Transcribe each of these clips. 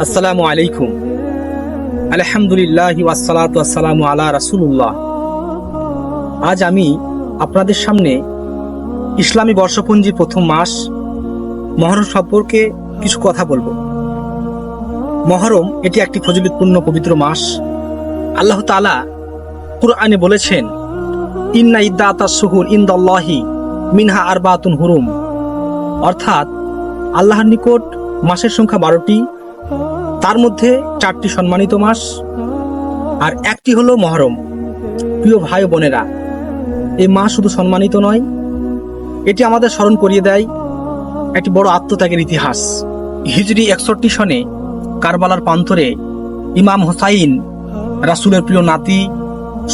আসসালামু আলাইকুম। আলহামদুলিল্লাহি ওয়াসসালাতু ওয়াসসালামু আলা রাসূলুল্লাহ। আজ আমি আপনাদের সামনে ইসলামী বর্ষপঞ্জির প্রথম মাস মহরম সম্পর্কে কিছু কথা বলবো। মহরম এটি একটি ফজিলতপূর্ণ পবিত্র মাস। আল্লাহ তাআলা কুরআনে বলেছেন, ইন্না ইদ্দাতাস শুহুর ইনদাল্লাহি মিনহা আরবাতুন হুরুম, অর্থাৎ আল্লাহর নিকট মাসের সংখ্যা 12টি, তার মধ্যে 4টি সম্মানিত মাস আর একটি হলো মহরম। প্রিয় ভাই ও বোনেরা, এই মাস শুধু সম্মানিত নয়, এটি আমাদের স্মরণ করিয়ে দেয় একটি বড় আত্মত্যাগের ইতিহাস। হিজরি 61 সনে কারবালার প্রান্তরে ইমাম হোসাইন, রাসূলের প্রিয় নাতি,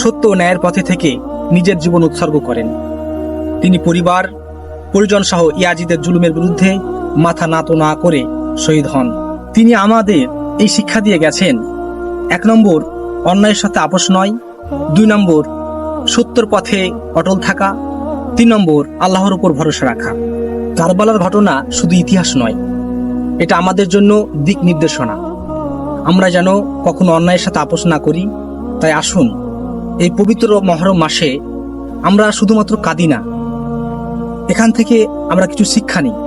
সত্য ও ন্যায়ের পথে থেকে নিজের জীবন উৎসর্গ করেন। তিনি পরিবার পরিজন সহ ইয়াজিদের জুলুমের বিরুদ্ধে মাথা নত না করে শহীদ হন। তিনি আমাদের এই শিক্ষা দিয়ে গেছেন, 1 নম্বর অন্যায়ের সাথে আপোষ নয়, 2 নম্বর সত্যের পথে অটল থাকা, 3 নম্বর আল্লাহর উপর ভরসা রাখা। কারবালার ঘটনা শুধু ইতিহাস নয়, এটা আমাদের জন্য দিক নির্দেশনা। আমরা যেন কখনো অন্যায়ের সাথে আপোষ না করি। তাই আসুন এই পবিত্র মহরম মাসে আমরা শুধুমাত্র কাঁদি না, এখান থেকে আমরা কিছু শিক্ষা নিই।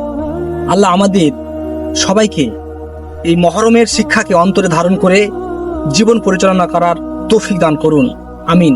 আল্লাহ আমাদের সবাইকে এই মহরমের শিক্ষাকে অন্তরে ধারণ করে জীবন পরিচালনা করার তৌফিক দান করুন। আমিন।